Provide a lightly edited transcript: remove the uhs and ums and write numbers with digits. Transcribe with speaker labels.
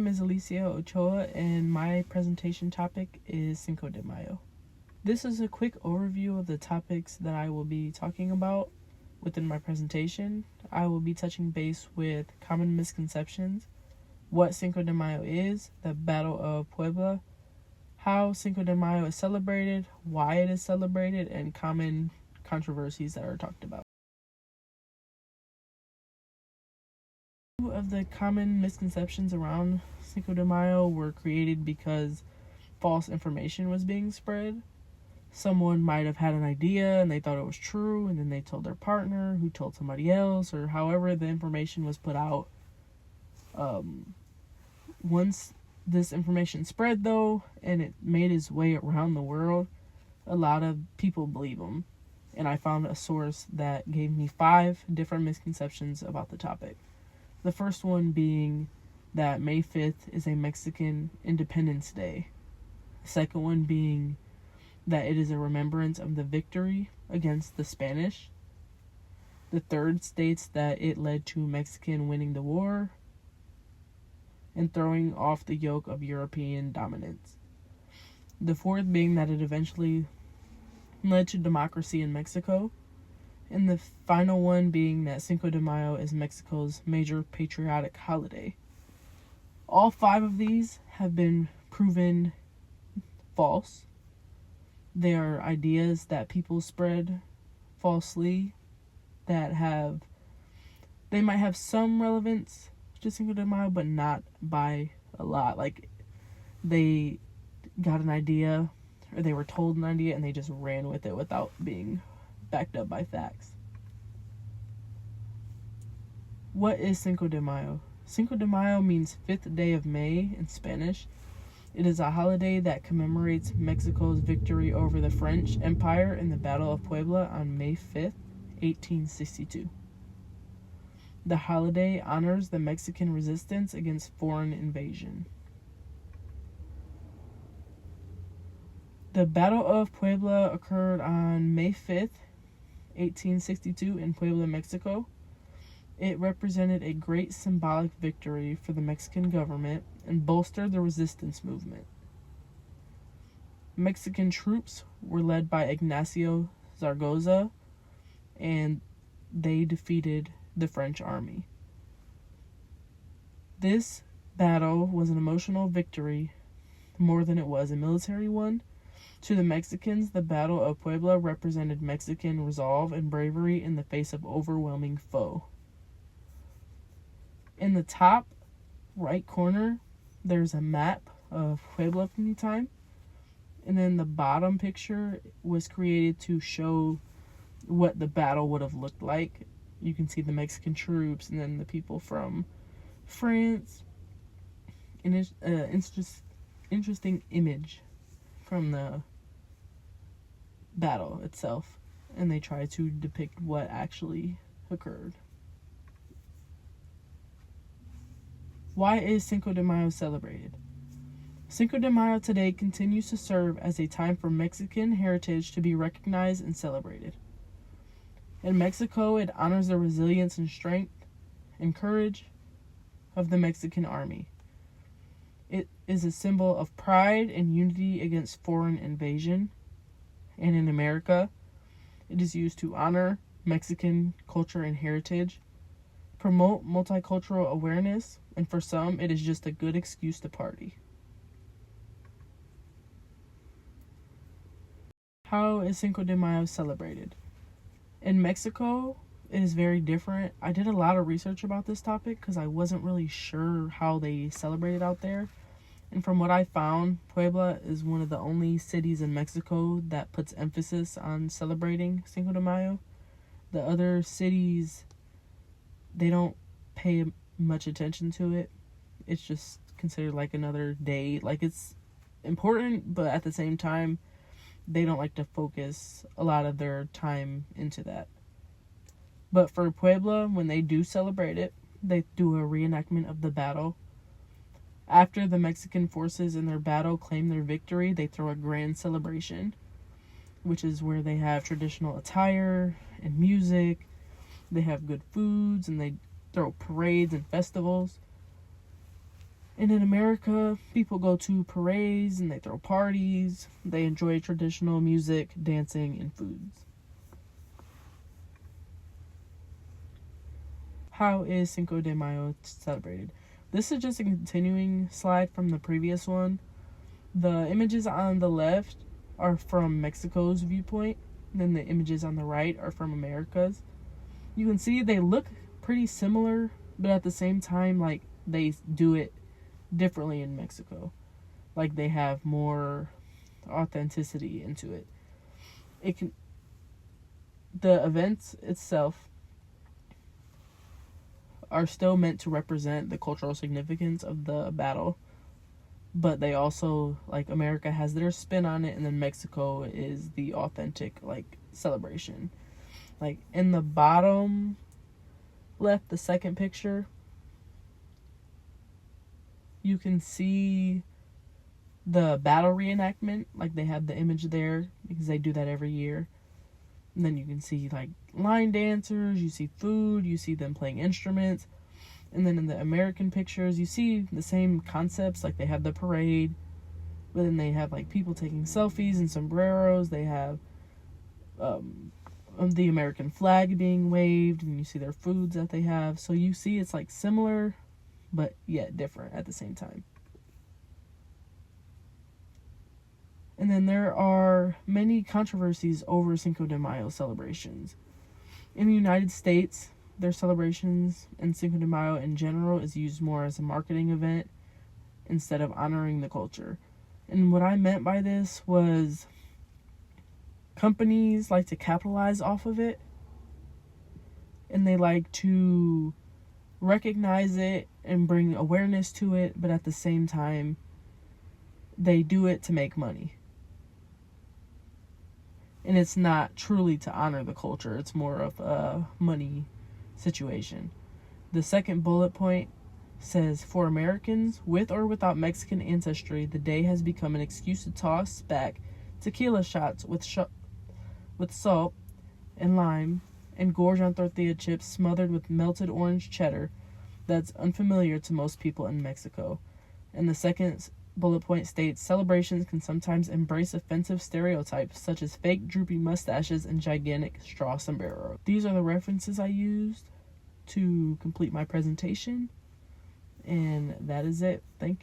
Speaker 1: name is Alicia Ochoa, and my presentation topic is Cinco de Mayo. This is a quick overview of the topics that I will be talking about within my presentation. I will be touching base with common misconceptions, what Cinco de Mayo is, the Battle of Puebla, how Cinco de Mayo is celebrated, why it is celebrated, and common controversies that are talked about. Two of the common misconceptions around Cinco de Mayo were created because false information was being spread. Someone might have had an idea and they thought it was true, and then they told their partner, who told somebody else, or however the information was put out. Once this information spread, though, and it made its way around the world, a lot of people believe them. And I found a source that gave me 5 different misconceptions about the topic. The first one being that May 5th is a Mexican Independence Day. The second one being that it is a remembrance of the victory against the Spanish. The third states that it led to Mexican winning the war and throwing off the yoke of European dominance. The fourth being that it eventually led to democracy in Mexico. And the final one being that Cinco de Mayo is Mexico's major patriotic holiday. All 5 of these have been proven false. They are ideas that people spread falsely that they might have some relevance to Cinco de Mayo, but not by a lot. Like, they got an idea, or they were told an idea, and they just ran with it without being backed up by facts. What is Cinco de Mayo? Cinco de Mayo means 5th day of May in Spanish. It is a holiday that commemorates Mexico's victory over the French Empire in the Battle of Puebla on May 5th, 1862. The holiday honors the Mexican resistance against foreign invasion. The Battle of Puebla occurred on May 5th, 1862 in Puebla, Mexico. It represented a great symbolic victory for the Mexican government and bolstered the resistance movement. Mexican troops were led by Ignacio Zaragoza, and they defeated the French army. This battle was an emotional victory more than it was a military one. To the Mexicans, the Battle of Puebla represented Mexican resolve and bravery in the face of overwhelming foe. In the top right corner, there's a map of Puebla from the time. And then the bottom picture was created to show what the battle would have looked like. You can see the Mexican troops and then the people from France. And it's just interesting image from the battle itself. And they try to depict what actually occurred. Why is Cinco de Mayo celebrated? Cinco de Mayo today continues to serve as a time for Mexican heritage to be recognized and celebrated. In Mexico, it honors the resilience and strength and courage of the Mexican army. It is a symbol of pride and unity against foreign invasion. And in America, it is used to honor Mexican culture and heritage, promote multicultural awareness, and for some, it is just a good excuse to party. How is Cinco de Mayo celebrated? In Mexico, it is very different. I did a lot of research about this topic because I wasn't really sure how they celebrated out there. And from what I found, Puebla is one of the only cities in Mexico that puts emphasis on celebrating Cinco de Mayo. The other cities, they don't pay much attention to it. It's just considered like another day. Like, it's important, but at the same time, they don't like to focus a lot of their time into that. But for Puebla, when they do celebrate it, they do a reenactment of the battle. After the Mexican forces in their battle claim their victory, they throw a grand celebration, which is where they have traditional attire and music. They have good foods, and they throw parades and festivals. And in America, people go to parades and they throw parties. They enjoy traditional music, dancing, and foods. How is Cinco de Mayo celebrated? This is just a continuing slide from the previous one. The images on the left are from Mexico's viewpoint. Then the images on the right are from America's. You can see they look pretty similar, but at the same time, like, they do it differently in Mexico. Like, they have more authenticity into it. The events itself are still meant to represent the cultural significance of the battle, but they also, like, America has their spin on it, and then Mexico is the authentic, like, celebration. Like, in the bottom left, the second picture, you can see the battle reenactment. Like, they have the image there because they do that every year. And then you can see, like, line dancers, you see food, you see them playing instruments. And then in the American pictures, you see the same concepts. Like, they have the parade, but then they have, like, people taking selfies and sombreros. They have the American flag being waved, and you see their foods that they have. So you see it's, like, similar, but yet different at the same time. And then there are many controversies over Cinco de Mayo celebrations. In the United States, their celebrations and Cinco de Mayo in general is used more as a marketing event instead of honoring the culture. And what I meant by this was companies like to capitalize off of it, and they like to recognize it and bring awareness to it, but at the same time, they do it to make money. And it's not truly to honor the culture. It's more of a money situation. The second bullet point says, for Americans with or without Mexican ancestry, the day has become an excuse to toss back tequila shots with salt and lime and gorge on tortilla chips smothered with melted orange cheddar that's unfamiliar to most people in Mexico. And the second bullet point states, celebrations can sometimes embrace offensive stereotypes such as fake droopy mustaches and gigantic straw sombreros. These are the references I used to complete my presentation, and that is it. Thank you.